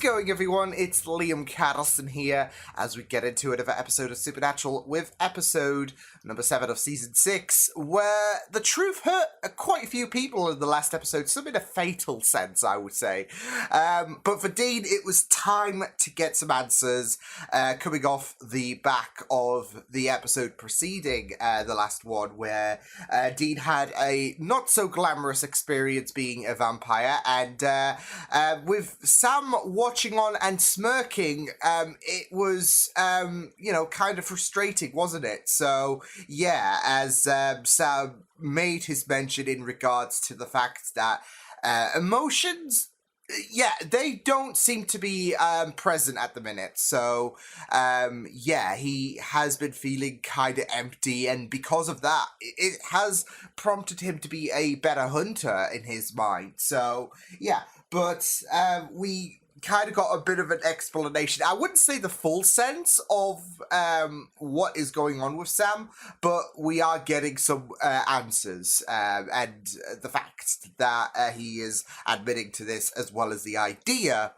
going, everyone? It's Liam Caddleston here as we get into another episode of Supernatural with episode number 7 of season 6, where the truth hurt quite a few people in the last episode, some in a fatal sense, I would say. But for Dean, it was time to get some answers, coming off the back of the episode preceding the last one, where Dean had a not so glamorous experience being a vampire, and with Sam watching on and smirking, it was, kind of frustrating, wasn't it? So, yeah, as Sam made his mention in regards to the fact that emotions, they don't seem to be present at the minute. So, he has been feeling kind of empty, and because of that, it has prompted him to be a better hunter in his mind. So, yeah, but we kind of got a bit of an explanation. I wouldn't say the full sense of what is going on with Sam, but we are getting some answers, and the fact that he is admitting to this, as well as the idea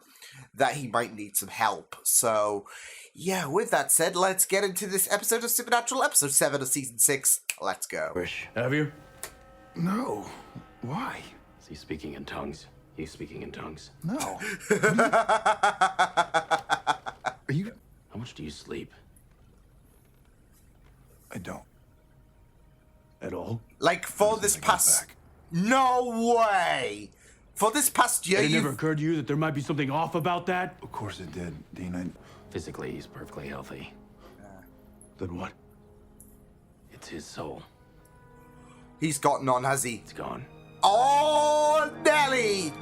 that he might need some help. So, yeah, with that said, let's get into this episode of Supernatural, episode 7 of season 6. Let's go. Have you? No. Why? Is he speaking in tongues? He's speaking in tongues. No. Are you? How much do you sleep? I don't. At all? Like, for this past... No way! For this past year, It never occurred to you that there might be something off about that? Of course it did, Dean. Physically, he's perfectly healthy. Then what? It's his soul. He's got none, has he? It's gone. Oh, Nelly!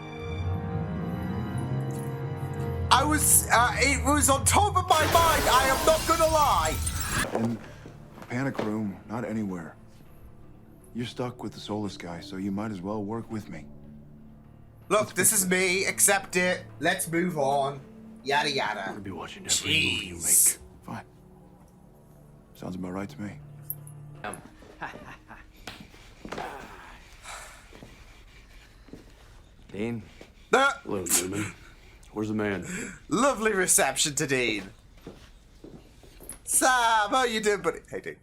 It was on top of my mind, I am not gonna lie! In a panic room, not anywhere. You're stuck with the soulless guy, so you might as well work with me. Look, this is me, accept it, let's move on. Yada yada. I'm gonna be watching every movie you make. Fine. Sounds about right to me. Dean? Ah, Hello, Newman. Where's the man? lovely reception to Dean. Sam, how you doing, buddy? Hey, Dean.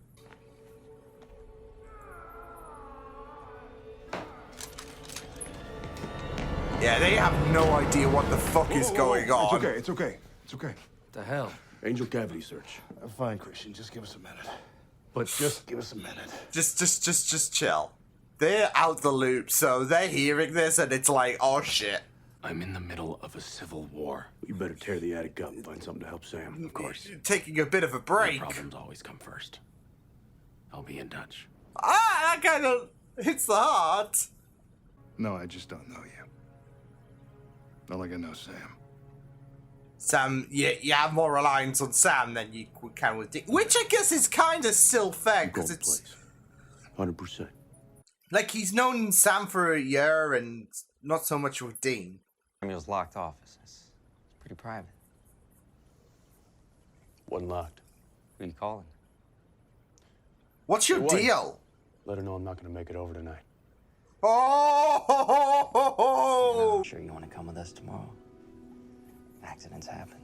Yeah, they have no idea what the fuck is going on. It's okay. What the hell? Angel cavity search. Fine, Christian. Just give us a minute. But just give us a minute. Just chill. They're out the loop, so they're hearing this, and it's like, oh shit. I'm in the middle of a civil war. You better tear the attic up and find something to help Sam, of course. Taking a bit of a break. Problems always come first. I'll be in touch. That kind of hits the heart. No, I just don't know you. Not like I know Sam. Sam, you have more reliance on Sam than you can with Dick, which I guess is kind of still fair, because it's... 100%. Like, he's known Sam for a year and not so much with Dean. Samuel's locked office. It's pretty private. Wasn't locked. Who are you calling? What's your Your wife. deal? Let her know I'm not gonna make it over tonight. Oh! I'm sure you want to come with us tomorrow. Accidents happen.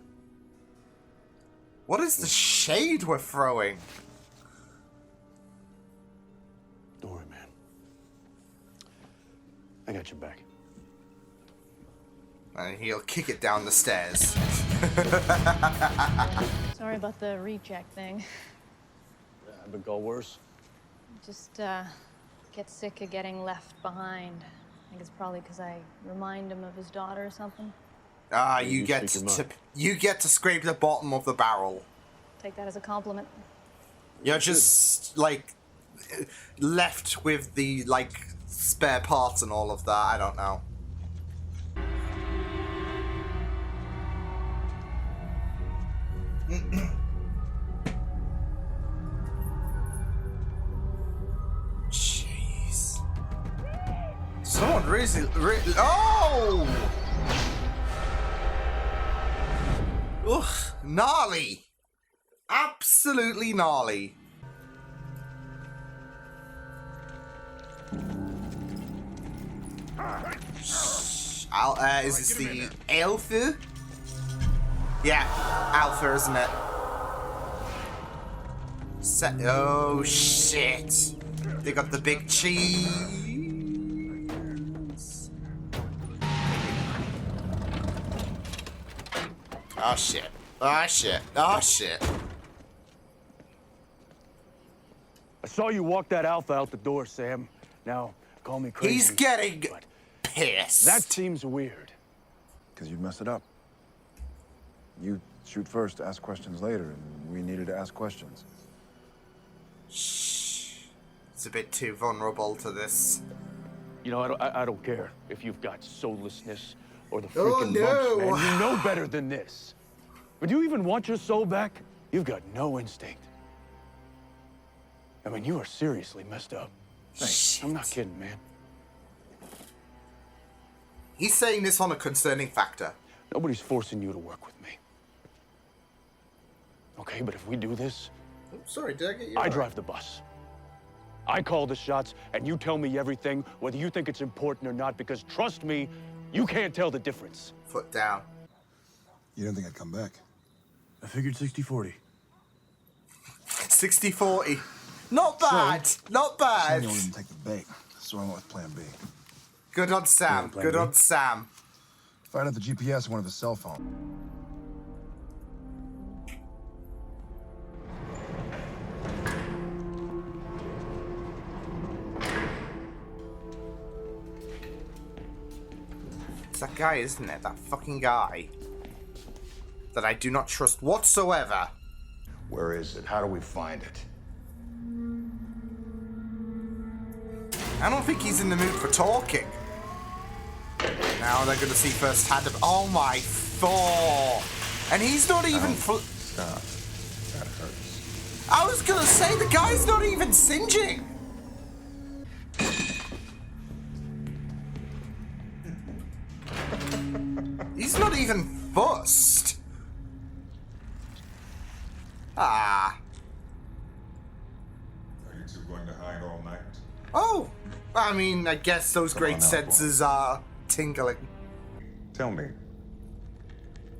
What is the shade we're throwing? Don't worry, man. I got your back. And he'll kick it down the stairs. Sorry about the recheck thing. I've been go worse. Just get sick of getting left behind. I think it's probably because I remind him of his daughter or something. You You get speak your you get to scrape the bottom of the barrel. Take that as a compliment. You're just like left with the spare parts and all of that. I don't know. Jeez. Someone really oh! Ugh, gnarly. Absolutely gnarly. Is this the Elfu? Yeah, Alpha, isn't it? Oh, shit. They got the big cheese. Oh, shit. Oh, shit. Oh, shit. I saw you walk that Alpha out the door, Sam. Now, call me crazy. He's getting but pissed. that seems weird. Because you'd mess it up. You shoot first, ask questions later, and we needed to ask questions. Shh. It's a bit too vulnerable to this. You know, I don't care if you've got soullessness or the Oh, freaking no. lumps, man. You know better than this. But do you even want your soul back? You've got no instinct. I mean, you are seriously messed up. Thanks. I'm not kidding, man. He's saying this on a concerning factor. Nobody's forcing you to work with me. Okay, but if we do this, Oh, sorry, did I get you? I drive the bus. I call the shots, and you tell me everything, whether you think it's important or not, because trust me, you can't tell the difference. Foot down. You didn't think I'd come back? I figured 60-40. 60-40. Not bad. Not bad. Samuel didn't take the bait, so I went with plan B. Good on Sam. plan Good B. on Sam. Fired out the GPS on one of his cell phones. It's that guy, isn't it? That fucking guy. That I do not trust whatsoever. Where is it? How do we find it? I don't think he's in the mood for talking. Now they're going to see firsthand of. Oh my Thor! And he's not even. Stop. That hurts. I was going to say the guy's not even singeing. He's not even fussed. Ah. Are you two going to hide all night? Oh. I mean, I guess those Come great on now, senses are tingling. Tell me,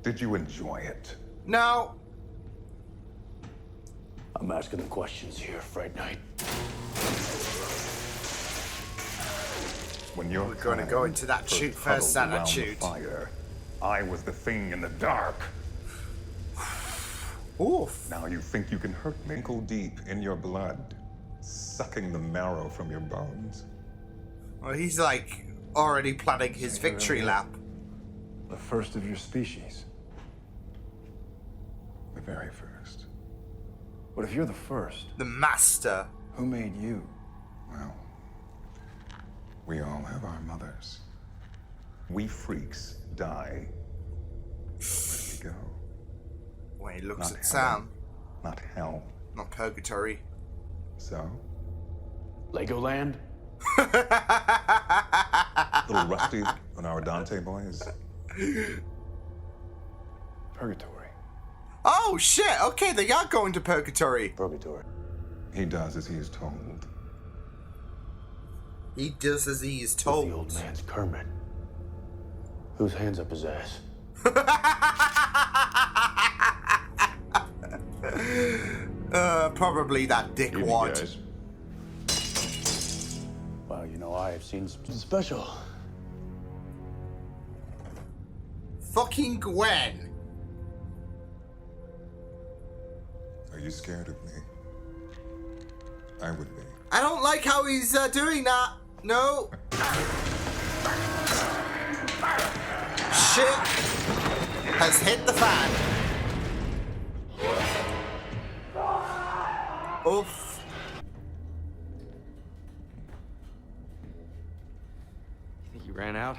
did you enjoy it? No. I'm asking the questions here, Fright Night. When you're We're gonna go into that shoot first attitude. Fire, I was the thing in the dark. Oof. Now you think you can hurt me ankle deep in your blood, sucking the marrow from your bones. Well, he's like already planning his victory lap. The first of your species. The very first. But if you're the first, The master. who made you? Well, we all have our mothers. We freaks die. Where do we go? When he looks Not at heaven, Sam, not hell. not purgatory. So, Legoland? a little rusty on our Dante boys. Purgatory. Oh shit! Okay, they are going to purgatory. Purgatory. He does as he is told. He does as he is The old told. man's Kermit. Whose hands up his ass? Probably that dickwad. Guys. Well, you know, I have seen something special. Fucking Gwen. Are you scared of me? I would be. I don't like how he's doing that. No. Shit has hit the fan. Oof. You think you ran out?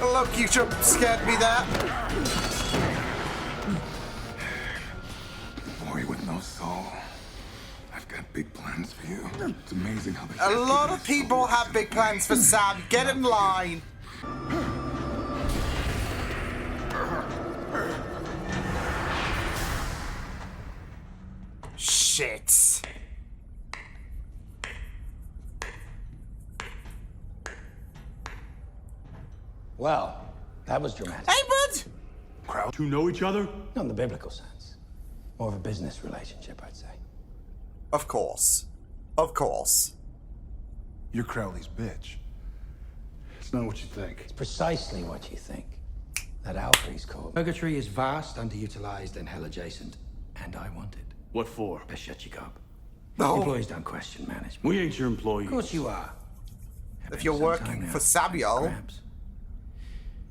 Look, you jump scared me there. Boy with no soul. I've got big plans for you. It's amazing how they A lot of people have big plans for Sam. Get in line. Shit. Well, that was dramatic. Hey, bud! Crowd to know each other? Not in the biblical sense. More of a business relationship, I'd say. Of course. Of course. You're Crowley's bitch. It's not what you think. It's precisely what you think. That Alfred's called. Purgatory is vast, underutilized, and hell adjacent. And I want it. What for? Best shut your gob. No. Employees don't question management. We ain't your employees. Of course you are. If you're working for Samuel, Perhaps.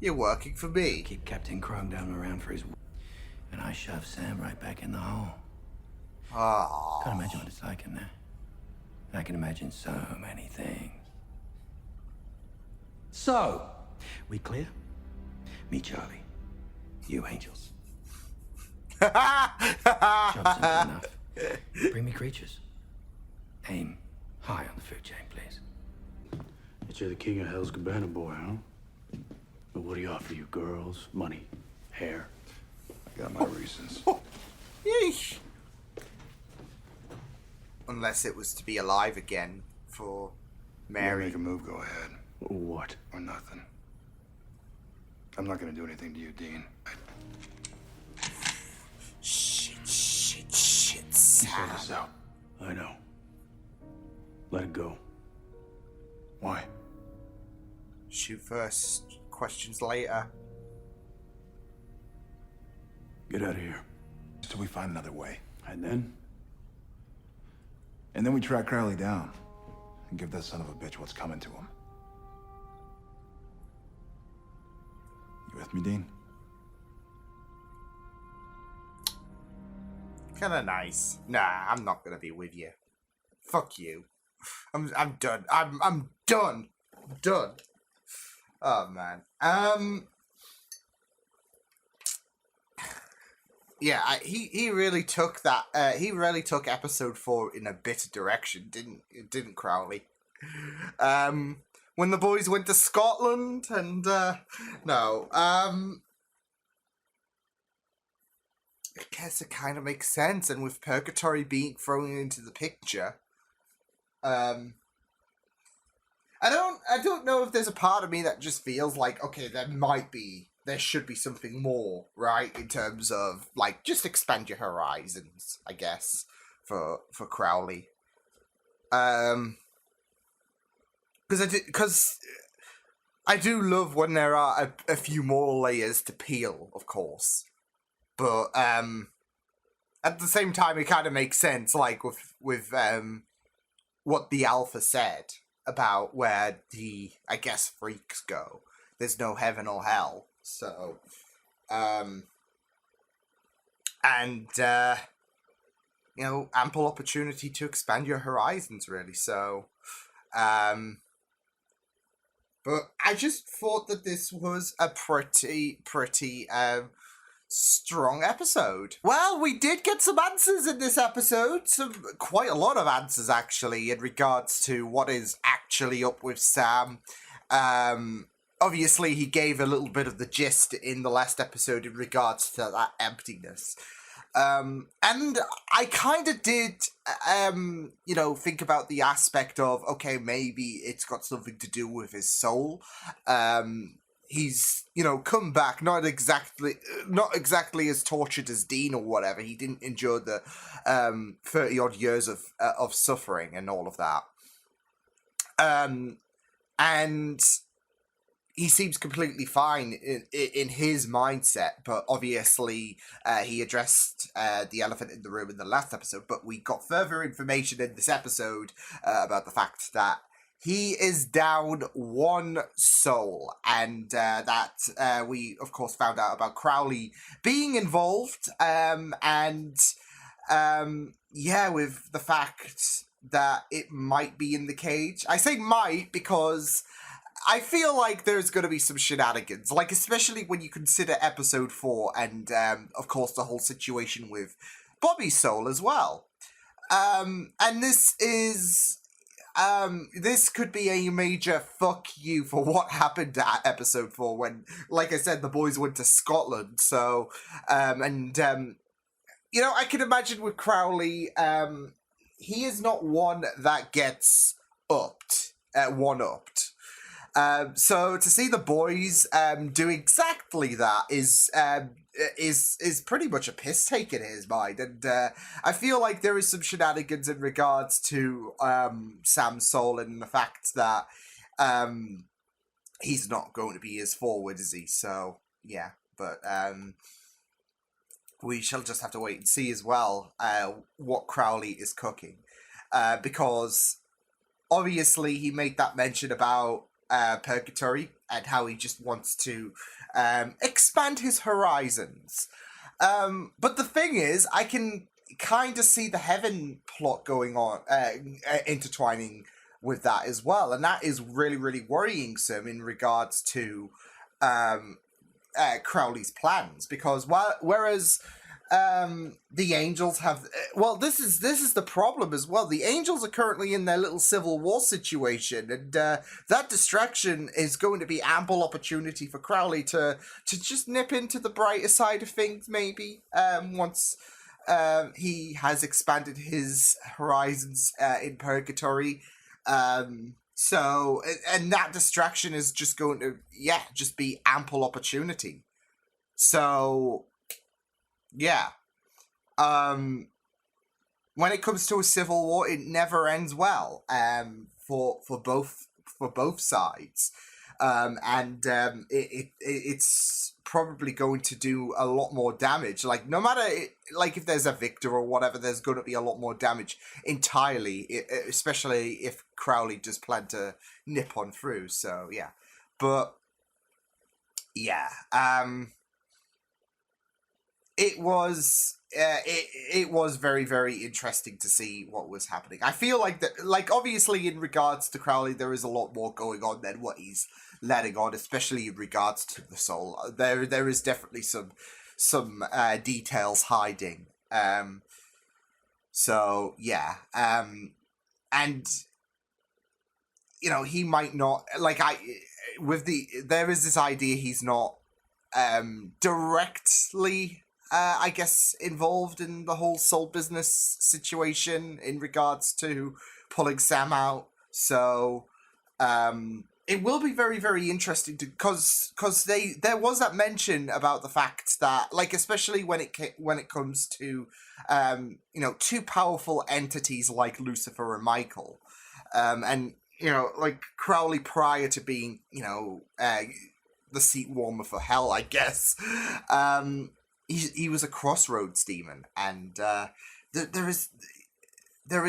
you're working for me. Keep Captain Chrome down around for his... And I shove Sam right back in the hole. Ah. Can't imagine what it's like in there. I can imagine so many things. So, we clear? Me, Charlie. You, Angels. Job simple enough. Bring me creatures. Aim high on the food chain, please. You're the king of Hell's Cabana boy, huh? But what do you offer you? Girls, money, hair? I got my reasons. Yeesh. Unless it was to be alive again for You Mary. make a move, go ahead. What? Or nothing. I'm not gonna do anything to you, Dean. Shit, Sort Sam. this out. I know. Let it go. Why? Shoot first, questions later. Get out of here. Till we find another way. And then? And then we track Crowley down. And give that son of a bitch what's coming to him. You with me, Dean? Kinda nice. Nah, I'm not gonna be with you. Fuck you. I'm done. I'm done. Done. Oh man. Yeah, he really took that. He really took episode 4 in a bitter direction, didn't Crowley? When the boys went to Scotland and no. I guess it kind of makes sense, and with Purgatory being thrown into the picture, I don't know if there's a part of me that just feels like, okay, there should be something more, right, in terms of like just expand your horizons, I guess, for Crowley, because I do love when there are a few more layers to peel, of course. But at the same time, it kind of makes sense, like with what the Alpha said about where the, I guess, freaks go. There's no heaven or hell, so you know, ample opportunity to expand your horizons, really. So, but I just thought that this was a pretty strong episode. Well, we did get some answers in this episode. Quite a lot of answers, actually, in regards to what is actually up with Sam. Obviously, he gave a little bit of the gist in the last episode in regards to that emptiness. And I kind of did, you know, think about the aspect of, okay, maybe it's got something to do with his soul. He's, you know, come back, not exactly as tortured as Dean or whatever. He didn't endure the 30-odd years of suffering and all of that. And he seems completely fine in his mindset, but obviously he addressed the elephant in the room in the last episode, but we got further information in this episode about the fact that he is down one soul, and that we, of course, found out about Crowley being involved, and yeah, with the fact that it might be in the cage. I say might because I feel like there's going to be some shenanigans, like especially when you consider episode 4 and, of course, the whole situation with Bobby's soul as well. And this is... this could be a major fuck you for what happened at episode 4 when, like I said, the boys went to Scotland. So, you know, I can imagine with Crowley, he is not one that gets one-upped. So to see the boys do exactly that is pretty much a piss take in his mind, and I feel like there is some shenanigans in regards to Sam's soul and the fact that he's not going to be as forward, is he? So yeah, but we shall just have to wait and see as well what Crowley is cooking, because obviously he made that mention about purgatory and how he just wants to expand his horizons. But the thing is, I can kind of see the heaven plot going on, intertwining with that as well, and that is really, really worrying some in regards to Crowley's plans, because whereas the angels have, well, this is the problem as well. The angels are currently in their little civil war situation, and that distraction is going to be ample opportunity for Crowley to just nip into the brighter side of things, maybe once he has expanded his horizons in purgatory. So, and that distraction is just going to, just be ample opportunity. So, yeah. When it comes to a civil war, it never ends well. For both sides. It's probably going to do a lot more damage. Like, no matter, if there's a victor or whatever, there's going to be a lot more damage entirely, especially if Crowley does plan to nip on through. So, yeah. But, yeah. It was very, very interesting to see what was happening. I feel like that, obviously in regards to Crowley, there is a lot more going on than what he's letting on, especially in regards to the soul. There is definitely some details hiding. So yeah. And he might not, there is this idea he's not directly I guess, involved in the whole soul business situation in regards to pulling Sam out. So, it will be very, very interesting because there was that mention about the fact that, especially when it comes to, two powerful entities like Lucifer and Michael, and Crowley prior to being, the seat warmer for hell, I guess. He was a crossroads demon, and there is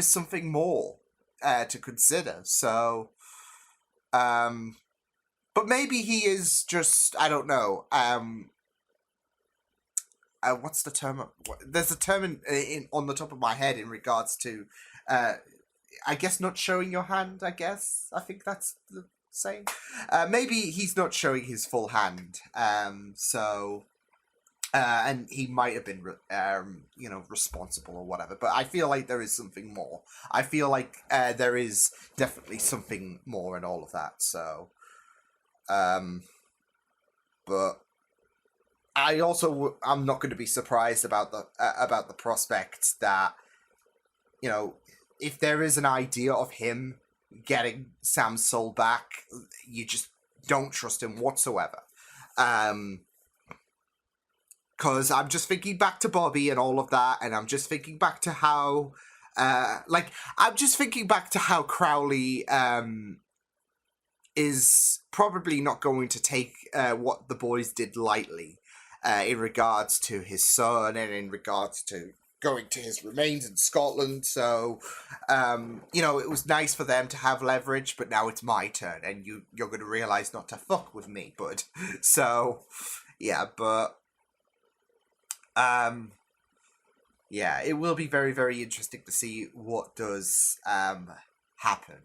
something more to consider. So, but maybe he is just, I don't know. What's the term? There's a term on the top of my head in regards to, I guess, not showing your hand. I think that's the saying. Maybe he's not showing his full hand. So. And he might have been, responsible or whatever. But I feel like there is something more. I feel like there is definitely something more in all of that. So, but I'm not going to be surprised about the prospect that, if there is an idea of him getting Sam's soul back, you just don't trust him whatsoever. Because I'm just thinking back to Bobby and all of that, and I'm just thinking back to how, Crowley is probably not going to take what the boys did lightly in regards to his son and in regards to going to his remains in Scotland. So, it was nice for them to have leverage, but now it's my turn, and you're going to realize not to fuck with me, bud. So, yeah, but... it will be very, very interesting to see what does happen.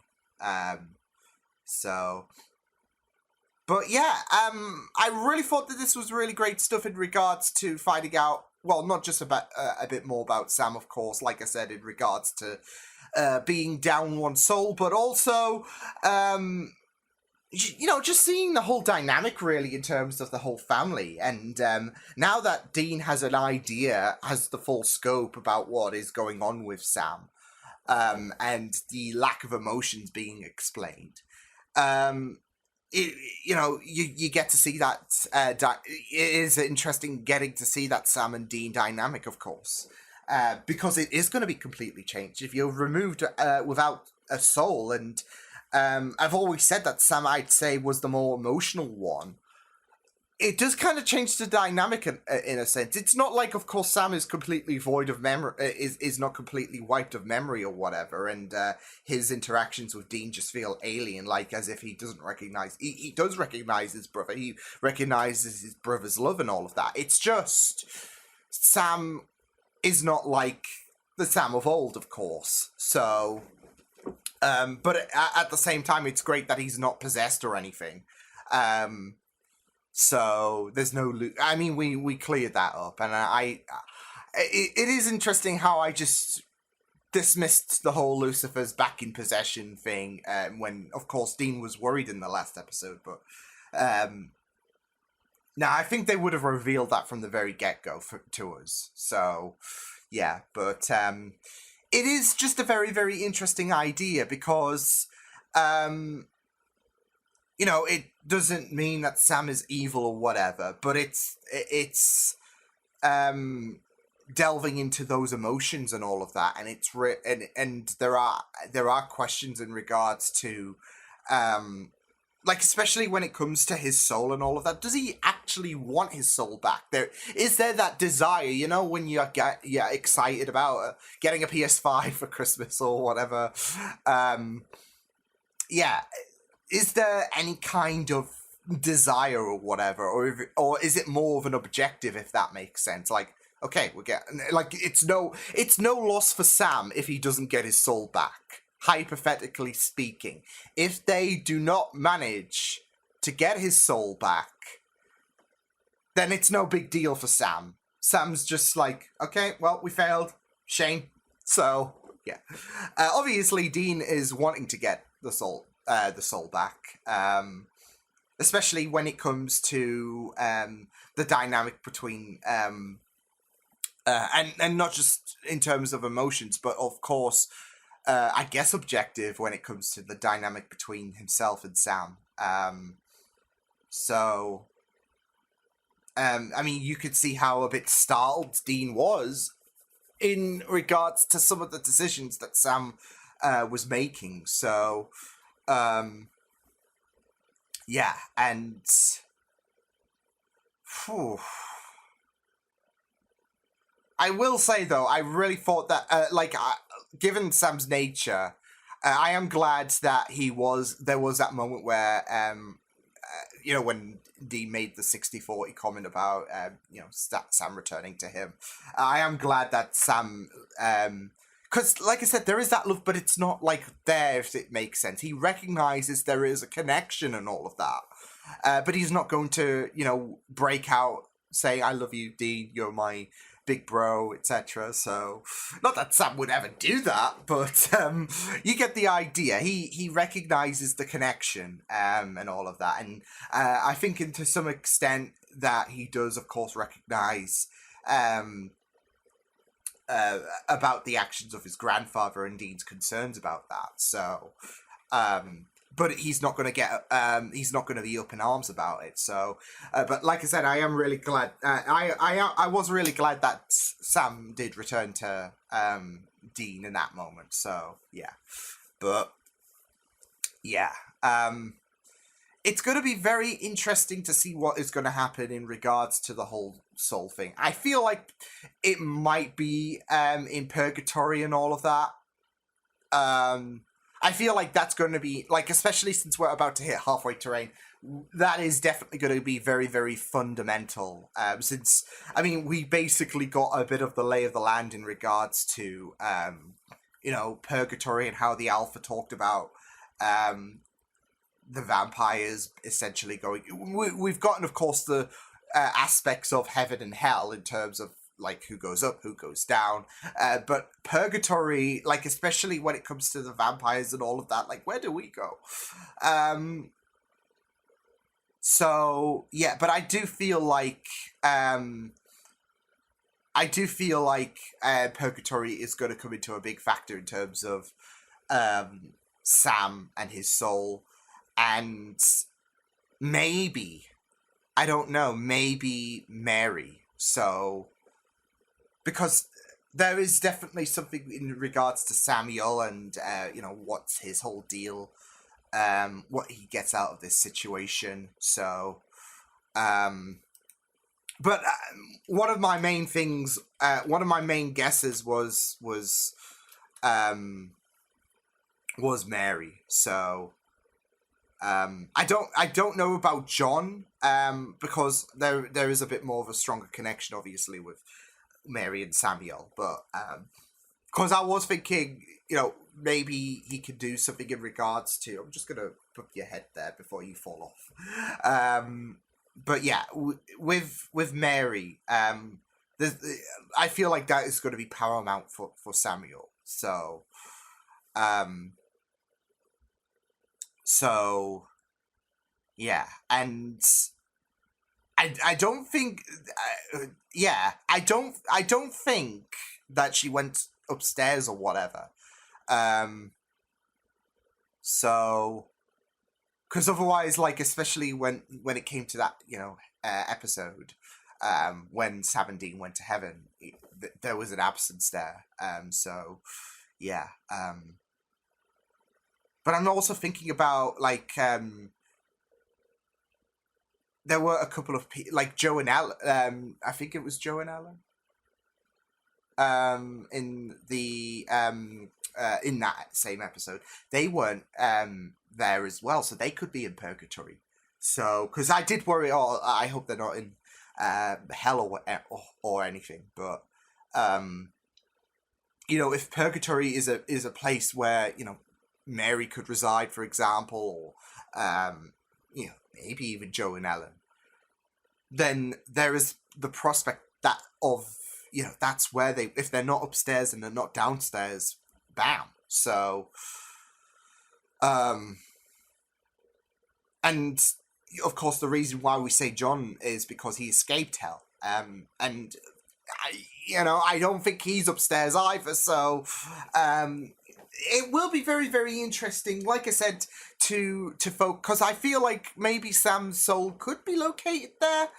But yeah, I really thought that this was really great stuff in regards to finding out, well, not just about a bit more about Sam, of course, like I said, in regards to being down one soul, but also just seeing the whole dynamic, really, in terms of the whole family. And now that Dean has an idea, has the full scope about what is going on with Sam, and the lack of emotions being explained, you get to see that. It is interesting getting to see that Sam and Dean dynamic, of course, because it is going to be completely changed if you're removed without a soul. And I've always said that Sam, I'd say, was the more emotional one. It does kind of change the dynamic in a sense. It's not like, of course, Sam is completely void of memory, is not completely wiped of memory or whatever, and his interactions with Dean just feel alien, like as if he doesn't recognize. He does recognize his brother. He recognizes his brother's love and all of that. It's just Sam is not like the Sam of old, of course. So, but at the same time, it's great that he's not possessed or anything. So there's no. I mean, we cleared that up, and it is interesting how I just dismissed the whole Lucifer's back in possession thing when, of course, Dean was worried in the last episode. But now I think they would have revealed that from the very get-go to us. So yeah, but it is just a very, very interesting idea because. It doesn't mean that Sam is evil or whatever, but it's delving into those emotions and all of that, and it's and there are questions in regards to like, especially when it comes to his soul and all of that. Does he actually want his soul back? Is there that desire, when you're excited about getting a PS5 for Christmas or whatever? Yeah. Is there any kind of desire or whatever, or is it more of an objective, if that makes sense? Like, okay, it's no loss for Sam if he doesn't get his soul back. Hypothetically speaking, if they do not manage to get his soul back, then it's no big deal for Sam. Sam's just like, okay, well, we failed. Shame. So yeah, obviously Dean is wanting to get the soul back, especially when it comes to the dynamic between and not just in terms of emotions, but of course, I guess objective when it comes to the dynamic between himself and Sam. I mean, you could see how a bit startled Dean was in regards to some of the decisions that Sam was making. So. Yeah, and I will say though, I really thought that, given Sam's nature, I am glad that there was that moment where, when Dean made the 60-40 comment about, Sam returning to him. I am glad that Sam, because, like I said, there is that love, but it's not, there, if it makes sense. He recognizes there is a connection and all of that. But he's not going to, break out, say, I love you, Dean, you're my big bro, etc. So, not that Sam would ever do that, but you get the idea. He recognizes the connection and all of that. And I think to some extent that he does, of course, recognize... about the actions of his grandfather and Dean's concerns about that. So, but he's not going to get, he's not going to be up in arms about it. So, but like I said, I am really glad. I was really glad that Sam did return to Dean in that moment. So yeah, but yeah, it's going to be very interesting to see what is going to happen in regards to the whole soul thing. I feel like it might be in purgatory and all of that. I feel like that's going to be, especially since we're about to hit halfway terrain, that is definitely going to be very, very fundamental. Since, I mean, we basically got a bit of the lay of the land in regards to, purgatory and how the Alpha talked about the vampires essentially going... We've gotten, of course, the aspects of heaven and hell in terms of, who goes up, who goes down. But purgatory, especially when it comes to the vampires and all of that, where do we go? So, yeah, but I do feel like... purgatory is going to come into a big factor in terms of Sam and his soul. And maybe, I don't know, maybe Mary. So, because there is definitely something in regards to Samuel and, what's his whole deal, what he gets out of this situation. So, but one of my main things, one of my main guesses was Mary. So, I don't know about John, because there is a bit more of a stronger connection, obviously, with Mary and Samuel, but because I was thinking, maybe he could do something in regards to. I'm just gonna put your head there before you fall off. But yeah, with Mary, I feel like that is going to be paramount for Samuel. So, yeah, and I don't think, I don't think that she went upstairs or whatever. So, because otherwise, like, especially when it came to that, episode, when Sam and Dean went to heaven, there was an absence there. So, yeah. But I'm also thinking about, like, there were a couple of people, like Joe and Alan. I think it was Joe and Alan. In the in that same episode, they weren't there as well, so they could be in purgatory. So, because I did worry, I hope they're not in hell or anything. But if purgatory is a place where Mary could reside, for example, or maybe even Joe and Ellen, then there is the prospect that that's where if they're not upstairs and they're not downstairs, bam. So, and of course the reason why we say John is because he escaped hell. And I don't think he's upstairs either. So, it will be very, very interesting, like I said, to folk, because I feel like maybe Sam's soul could be located there.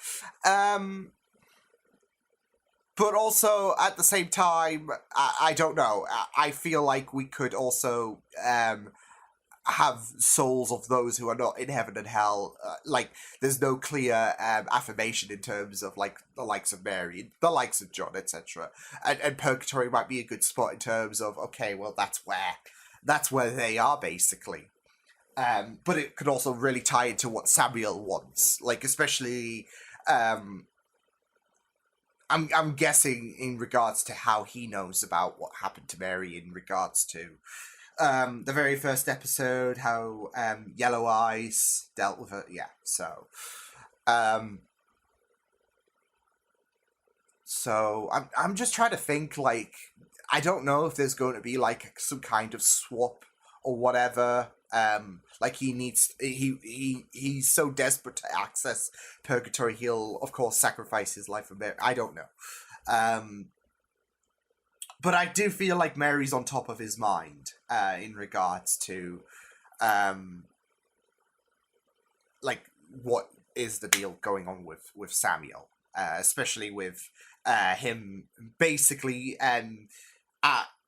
But also, at the same time, I don't know. I feel like we could also have souls of those who are not in heaven and hell. Like, there's no clear affirmation in terms of, like, the likes of Mary, the likes of John, etc. And purgatory might be a good spot in terms of, okay, well, that's where they are, basically. But it could also really tie into what Samuel wants. Like, especially, I'm guessing in regards to how he knows about what happened to Mary in regards to the very first episode, how Yellow Eyes dealt with it. Yeah, so I'm just trying to think, like, I don't know if there's going to be like some kind of swap or whatever. Like he's so desperate to access purgatory, he'll of course sacrifice his life for Mary. I don't know. But I do feel like Mary's on top of his mind in regards to like what is the deal going on with Samuel, especially with him basically at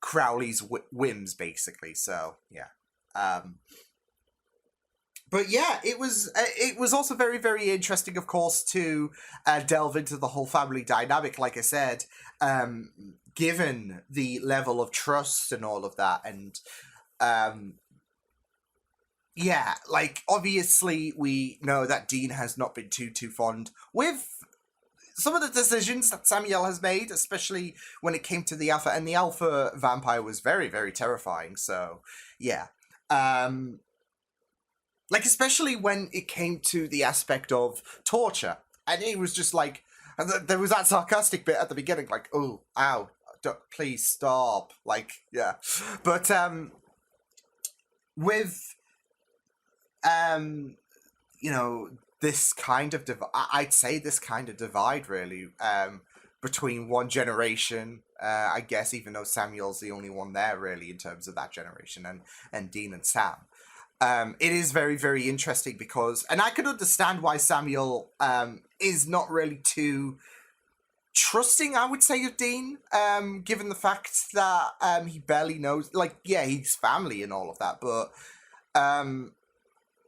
Crowley's whims, basically. So yeah. But yeah, it was also very, very interesting, of course, to delve into the whole family dynamic, like I said, given the level of trust and all of that. And yeah, like, obviously we know that Dean has not been too fond with some of the decisions that Samuel has made, especially when it came to the Alpha, and the Alpha vampire was very, very terrifying. So yeah. Like, especially when it came to the aspect of torture. And it was just like, there was that sarcastic bit at the beginning, like, oh, ow, please stop. Like, yeah. But, with, this kind of I'd say this kind of divide, really, between one generation, I guess, even though Samuel's the only one there, really, in terms of that generation, and Dean and Sam. it is very, very interesting because, and I can understand why Samuel is not really too trusting, I would say, of Dean, given the fact that he barely knows, like, yeah, he's family and all of that, but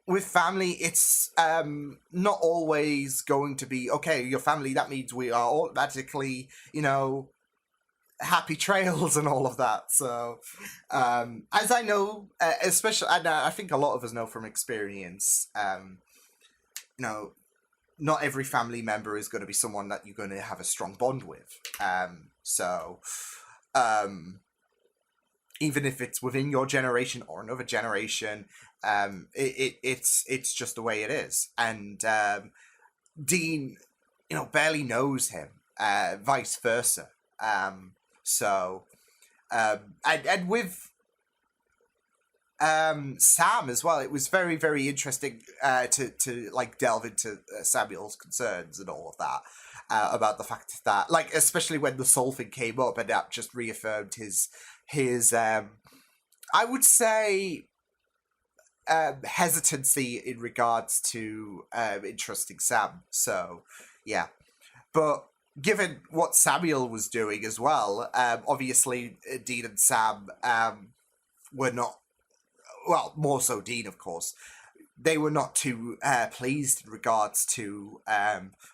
with family, it's not always going to be, okay, your family, that means we are automatically, you know, happy trails and all of that. So, as I know, especially, and I think a lot of us know from experience, you know, not every family member is going to be someone that you're going to have a strong bond with. So, even if it's within your generation or another generation, it's just the way it is. And Dean, you know, barely knows him, vice versa. So, and with Sam as well, it was very, very interesting to like delve into Samuel's concerns and all of that, about the fact that, like, especially when the soul thing came up, and that just reaffirmed his I would say hesitancy in regards to entrusting Sam. So yeah, but given what Samuel was doing as well, obviously Dean and Sam were not, well, more so Dean, of course, they were not too pleased in regards to,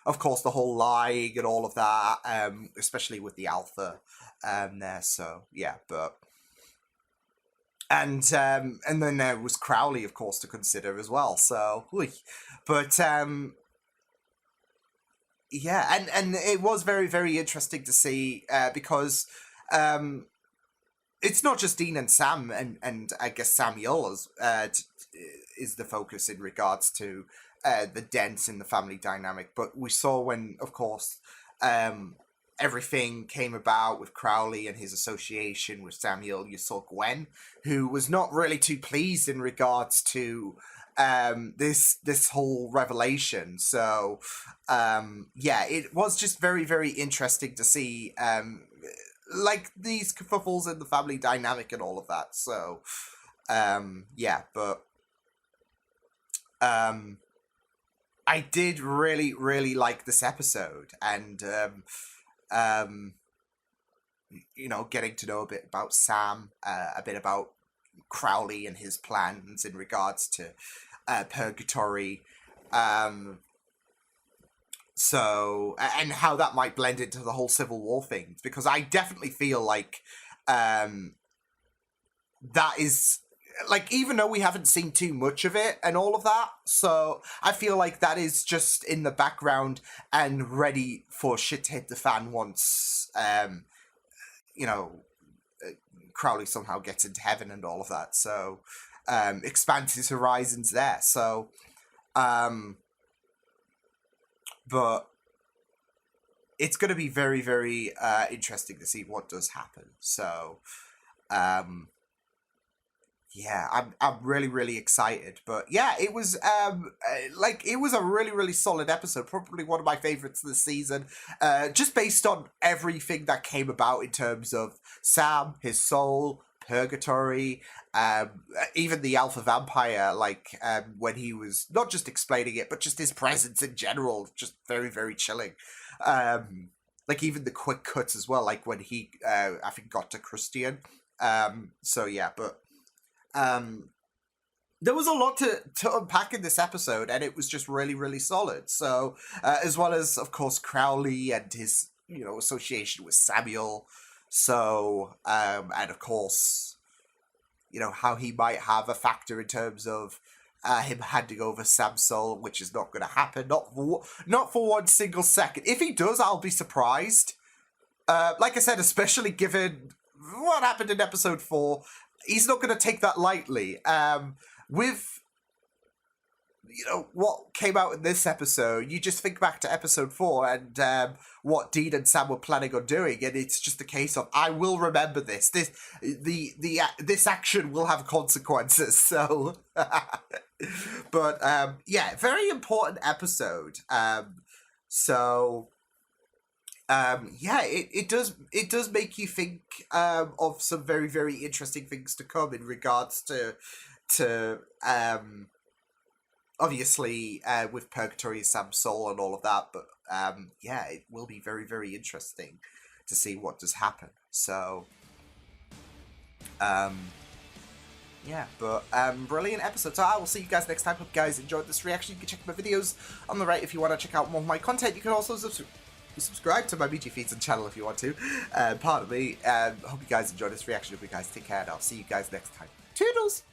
of course, the whole lying and all of that, especially with the Alpha there. So yeah, but and then there was Crowley, of course, to consider as well. So, but yeah, and it was very, very interesting to see because it's not just Dean and Sam, and I guess Samuel is the focus in regards to the dents in the family dynamic. But we saw when, of course, everything came about with Crowley and his association with Samuel, you saw Gwen, who was not really too pleased in regards to this whole revelation. So yeah, it was just very, very interesting to see like these kerfuffles in the family dynamic and all of that. So yeah, but I did really, really like this episode, and you know, getting to know a bit about Sam, a bit about Crowley and his plans in regards to purgatory, so, and how that might blend into the whole Civil War thing, because I definitely feel like that is, like, even though we haven't seen too much of it and all of that, so I feel like that is just in the background and ready for shit to hit the fan once, you know, Crowley somehow gets into heaven and all of that. So, expands his horizons there. So, but it's going to be very, very interesting to see what does happen. So, yeah, I'm really, really excited. But yeah, it was like, it was a really, really solid episode. Probably one of my favorites this season, just based on everything that came about in terms of Sam, his soul, purgatory, even the alpha vampire, like when he was not just explaining it, but just his presence in general, just very, very chilling. Like even the quick cuts as well, like when he I think got to Christian. So yeah, but there was a lot to unpack in this episode, and it was just really, really solid. So as well as, of course, Crowley and his, you know, association with Samuel. So and of course, you know, how he might have a factor in terms of him handing over Sam's soul, which is not going to happen, not for one single second. If he does, I'll be surprised. Like I said, especially given what happened in episode 4, he's not going to take that lightly. With, you know, what came out in this episode, you just think back to episode 4 and what Dean and Sam were planning on doing, and it's just a case of, I will remember this. This action will have consequences. So, but yeah, very important episode. So. Yeah, it does make you think of some very, very interesting things to come in regards to to obviously with Purgatory, Sam's soul, and all of that. But yeah, it will be very, very interesting to see what does happen. So yeah, but brilliant episode. So I will see you guys next time. Hope you guys enjoyed this reaction. You can check my videos on the right if you want to check out more of my content. You can also subscribe to my BG Feeds and channel if you want to. Pardon me. Hope you guys enjoyed this reaction. Hope you guys take care, and I'll see you guys next time. Toodles!